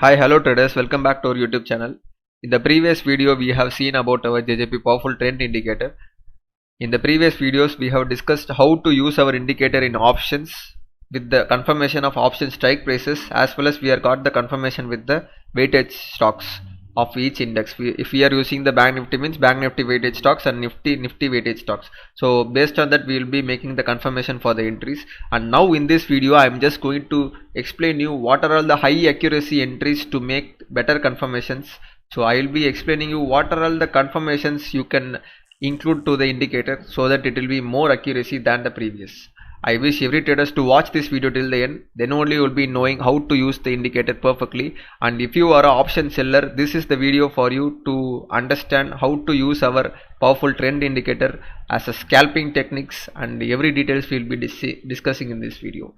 Hi, hello traders, welcome back to our YouTube channel. In the previous video we have seen about our JJP powerful trend indicator. In the previous videos we have discussed how to use our indicator in options with the confirmation of option strike prices, as well as we have got the confirmation with the weighted stocks of each index. If we are using the bank nifty, means bank nifty weighted stocks and nifty weighted stocks. So based on that we will be making the confirmation for the entries. And now in this video I am just going to explain you what are all the high accuracy entries to make better confirmations. So I will be explaining you what are all the confirmations you can include to the indicator so that it will be more accuracy than the previous. I wish every traders to watch this video till the end, then only you will be knowing how to use the indicator perfectly. And if you are an option seller, this is the video for you to understand how to use our powerful trend indicator as a scalping techniques, and every details we will be discussing in this video.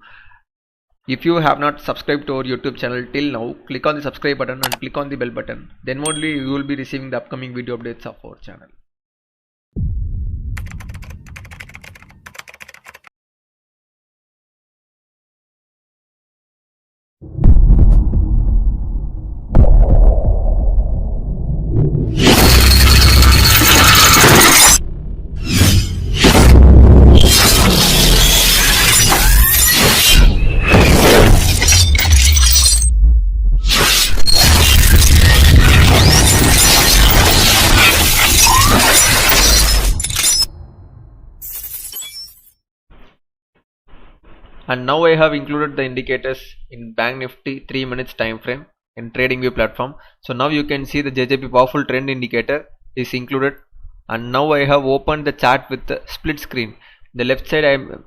If you have not subscribed to our YouTube channel till now, click on the subscribe button and click on the bell button, then only you will be receiving the upcoming video updates of our channel. And now I have included the indicators in Bank Nifty 3 minutes time frame in TradingView platform. So now you can see the JJP powerful trend indicator is included, and now I have opened the chart with the split screen. The left side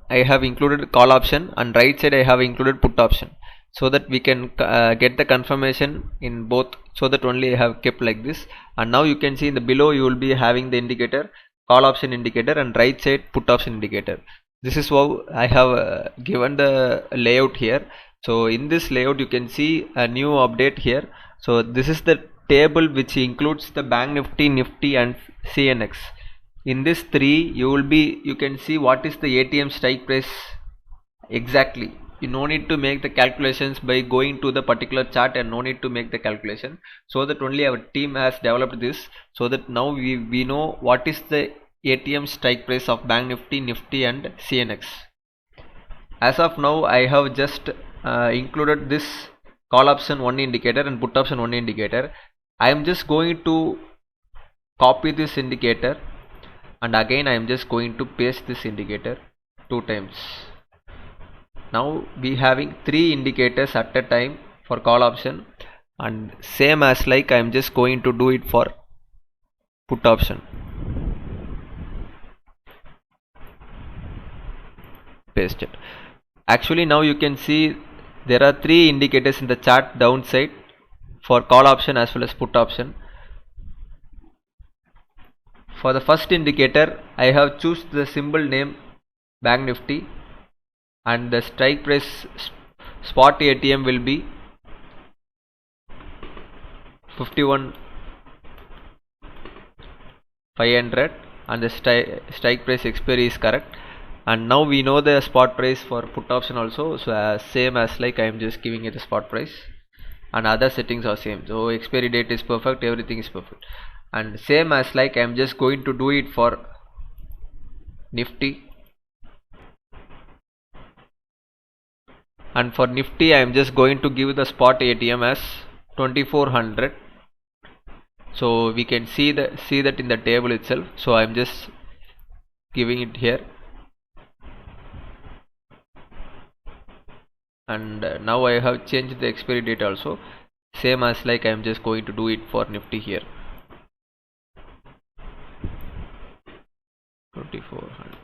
I have included call option, and right side I have included put option, so that we can get the confirmation in both, so that only I have kept like this. And now you can see in the below you will be having the indicator call option indicator and right side put option indicator. This is how I have given the layout here. So in this layout you can see a new update here. So this is the table which includes the bank nifty, nifty and CNX. In this three you can see what is the ATM strike price exactly. You no need to make the calculations by going to the particular chart, and no need to make the calculation, so that only our team has developed this, so that now we know what is the ATM strike price of bank nifty, nifty and CNX. As of now I have just included this call option 1 indicator and put option 1 indicator. I am just going to copy this indicator, and again I am just going to paste this indicator 2 times. Now we having 3 indicators at a time for call option, and same as like I am just going to do it for put option. Paste it. Actually now you can see there are 3 indicators in the chart downside for call option as well as put option. For the first indicator I have choose the symbol name bank nifty, and the strike price spot ATM will be 51,500 and the strike price expiry is correct. And now we know the spot price for put option also, so same as like I am just giving it a spot price, and other settings are same. So expiry date is perfect, everything is perfect, and same as like I am just going to do it for nifty. And for nifty I am just going to give the spot ATM as 2400. So we can see that in the table itself. So I am just giving it here, and now I have changed the expiry date also, same as like I am just going to do it for nifty here, 2400.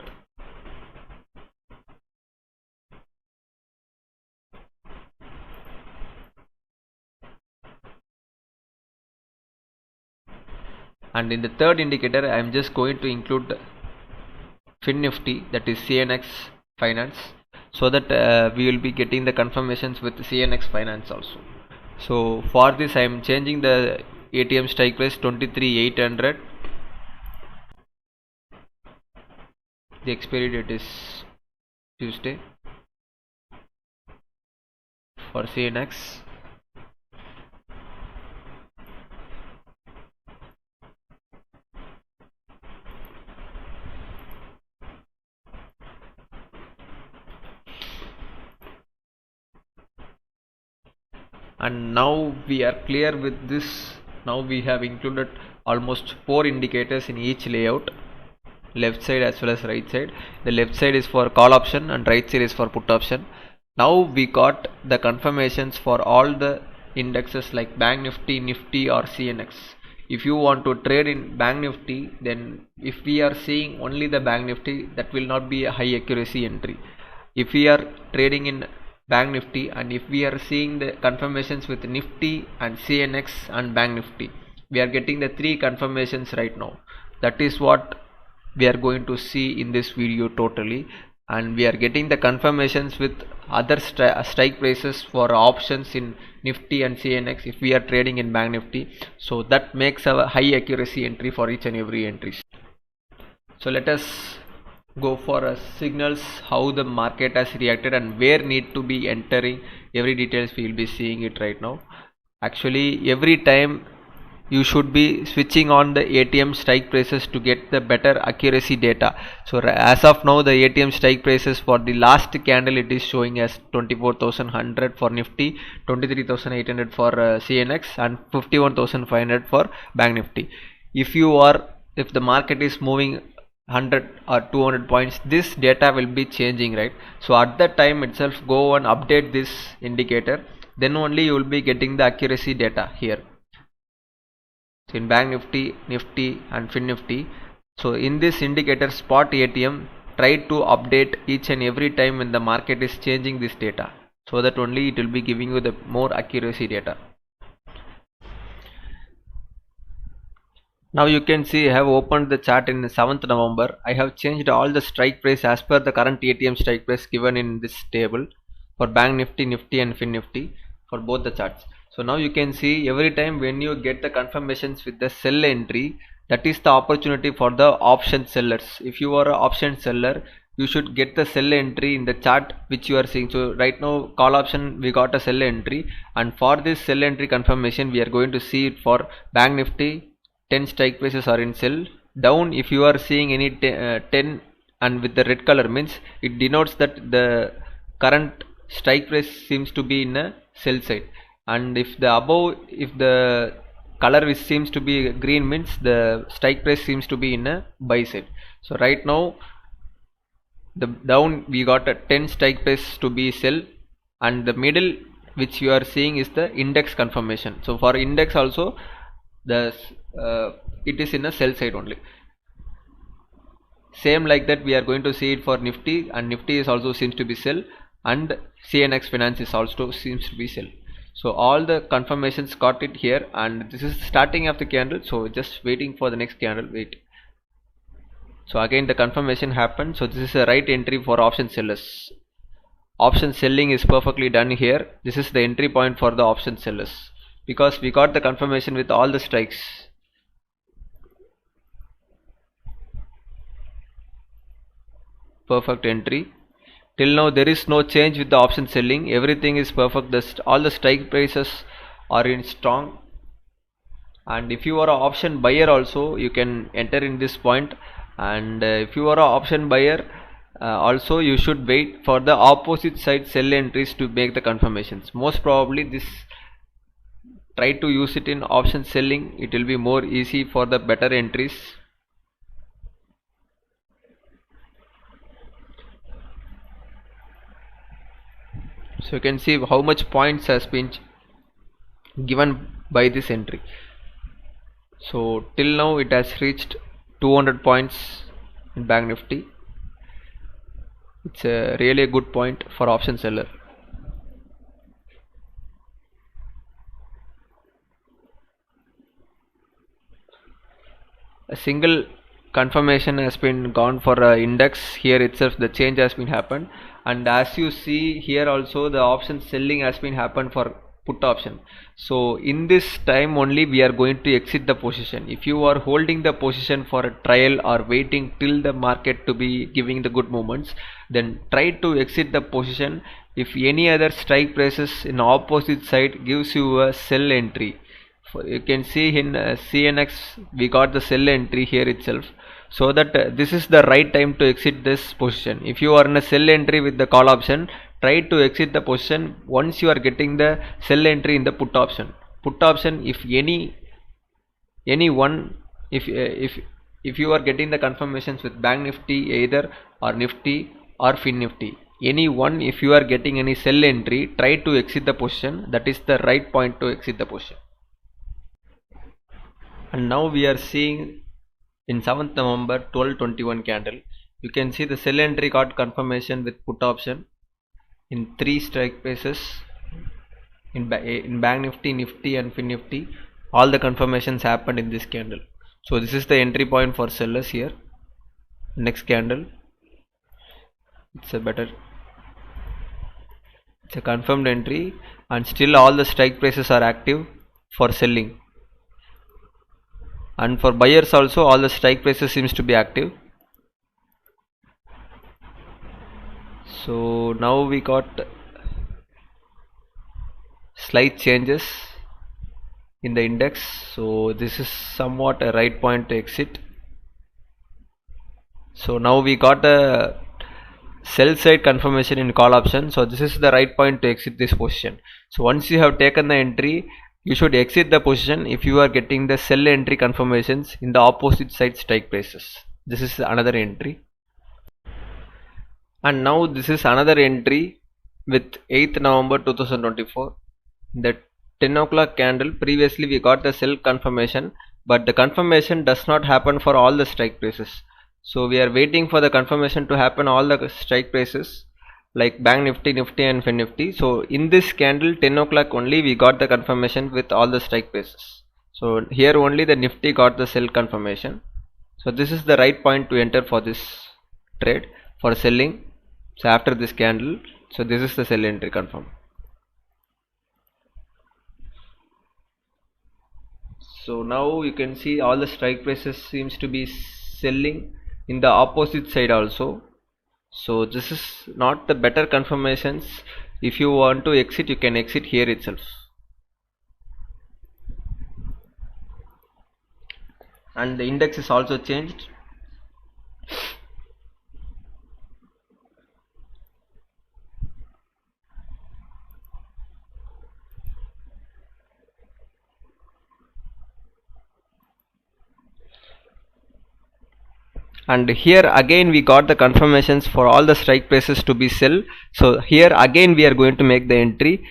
And in the third indicator I am just going to include fin nifty, that is CNX finance, so that we will be getting the confirmations with CNX finance also. So for this I am changing the ATM strike price 23,800. The expiry date is Tuesday for CNX. And now we are clear with this. Now we have included almost 4 indicators in each layout, left side as well as right side. The left side is for call option and right side is for put option. Now we got the confirmations for all the indexes like Bank Nifty, Nifty or CNX. If you want to trade in Bank Nifty, then if we are seeing only the Bank Nifty, that will not be a high accuracy entry. If we are trading in Bank Nifty and if we are seeing the confirmations with Nifty and CNX and Bank Nifty, we are getting the 3 confirmations right now. That is what we are going to see in this video totally, and we are getting the confirmations with other strike prices for options in Nifty and CNX if we are trading in Bank Nifty. So that makes a high accuracy entry for each and every entries. So let us go for signals, how the market has reacted and where need to be entering. Every details we will be seeing it right now. Actually every time you should be switching on the ATM strike prices to get the better accuracy data. So as of now the ATM strike prices for the last candle, it is showing as 24,100 for Nifty, 23,800 for CNX and 51,500 for Bank Nifty. If the market is moving 100 or 200 points, this data will be changing, right? So at that time itself, go and update this indicator, then only you will be getting the accuracy data here. So in Bank Nifty, Nifty and Fin Nifty. So in this indicator spot ATM, try to update each and every time when the market is changing this data, so that only it will be giving you the more accuracy data. Now you can see I have opened the chart in 7th November. I have changed all the strike price as per the current ATM strike price given in this table for Bank Nifty, Nifty and Fin Nifty for both the charts. So now you can see every time when you get the confirmations with the sell entry, that is the opportunity for the option sellers. If you are an option seller, you should get the sell entry in the chart which you are seeing. So right now call option we got a sell entry, and for this sell entry confirmation we are going to see it for Bank Nifty. 10 strike prices are in sell. Down, if you are seeing any 10 and with the red color, means it denotes that the current strike price seems to be in a sell side, and if the above, if the color which seems to be green, means the strike price seems to be in a buy side. So right now the down we got a 10 strike price to be sell, and the middle which you are seeing is the index confirmation. So for index also the it is in a sell side only. Same like that we are going to see it for Nifty, and Nifty is also seems to be sell, and CNX Finance is also seems to be sell. So all the confirmations got it here, and this is starting of the candle, so just waiting for the next candle. Wait. So again the confirmation happened. So this is a right entry for option sellers. Option selling is perfectly done here. This is the entry point for the option sellers, because we got the confirmation with all the strikes. Perfect entry. Till now there is no change with the option selling. Everything is perfect. All the strike prices are in strong. And if you are an option buyer also, you can enter in this point. And if you are an option buyer, also you should wait for the opposite side sell entries to make the confirmations. Most probably this, try to use it in option selling. It will be more easy for the better entries. So you can see how much points has been given by this entry. So till now it has reached 200 points in Bank Nifty. It's a really a good point for option seller. A single confirmation has been gone for index. Here itself the change has been happened, and as you see here also the option selling has been happened for put option. So in this time only we are going to exit the position. If you are holding the position for a trial or waiting till the market to be giving the good movements, then try to exit the position. If any other strike prices in opposite side gives you a sell entry, you can see in CNX we got the sell entry here itself, so that this is the right time to exit this position. If you are in a sell entry with the call option, try to exit the position once you are getting the sell entry in the put option. Put option, if any one, if you are getting the confirmations with Bank Nifty either or Nifty or Fin Nifty, any one, if you are getting any sell entry, try to exit the position. That is the right point to exit the position. And now we are seeing in 7th November 1221 candle, you can see the sell entry got confirmation with put option in 3 strike prices in Bank Nifty, Nifty and Fin Nifty. All the confirmations happened in this candle. So this is the entry point for sellers here. Next candle, it's a confirmed entry, and still all the strike prices are active for selling. And for buyers also, all the strike prices seems to be active. So now we got slight changes in the index. So this is somewhat a right point to exit. So now we got a sell side confirmation in call option. So this is the right point to exit this position. So once you have taken the entry, you should exit the position if you are getting the sell entry confirmations in the opposite side strike prices. This is another entry. And now this is another entry with 8th November 2024. The 10 o'clock candle, previously we got the sell confirmation, but the confirmation does not happen for all the strike prices. So we are waiting for the confirmation to happen all the strike prices like Bank Nifty, Nifty and Fin Nifty. So in this candle 10 o'clock only we got the confirmation with all the strike prices. So here only the Nifty got the sell confirmation. So this is the right point to enter for this trade for selling. So after this candle, so this is the sell entry confirm. So now you can see all the strike prices seems to be selling in the opposite side also. So this is not the better confirmations. If you want to exit, you can exit here itself. And the index is also changed. And here again we got the confirmations for all the strike prices to be sell. So here again we are going to make the entry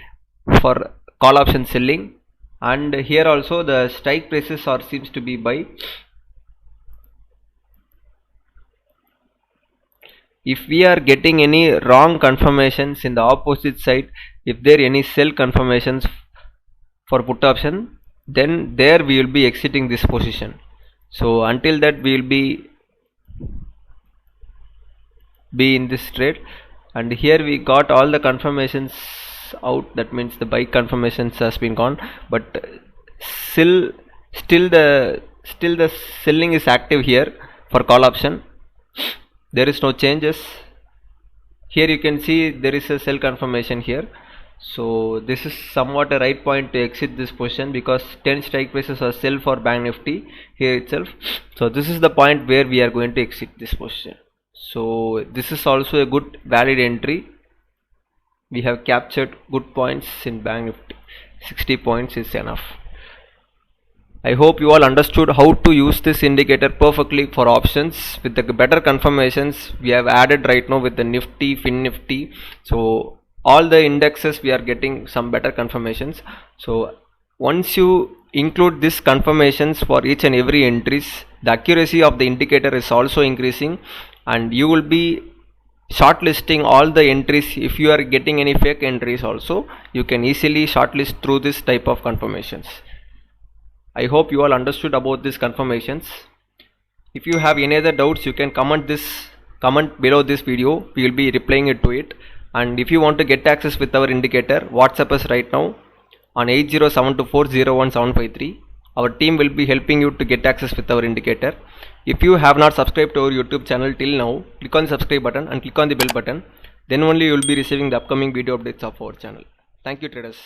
for call option selling, and here also the strike prices are seems to be buy. If we are getting any wrong confirmations in the opposite side, if there any sell confirmations for put option, then there we will be exiting this position. So until that we will be in this trade. And here we got all the confirmations out, that means the buy confirmations has been gone, but still the selling is active here for call option. There is no changes. Here you can see there is a sell confirmation here. So this is somewhat a right point to exit this position, because 10 strike prices are sell for Bank Nifty here itself. So this is the point where we are going to exit this position. So this is also a good valid entry. We have captured good points in Bank Nifty. 60 points is enough. I hope you all understood how to use this indicator perfectly for options with the better confirmations we have added right now with the Nifty, Fin Nifty. So all the indexes we are getting some better confirmations. So once you include these confirmations for each and every entries, the accuracy of the indicator is also increasing, and you will be shortlisting all the entries. If you are getting any fake entries also, you can easily shortlist through this type of confirmations. I hope you all understood about these confirmations. If you have any other doubts, you can comment below this video. We will be replying it to it. And if you want to get access with our indicator, WhatsApp us right now on 8072401753. Our team will be helping you to get access with our indicator. If you have not subscribed to our YouTube channel till now, click on the subscribe button and click on the bell button. Then only you will be receiving the upcoming video updates of our channel. Thank you, traders.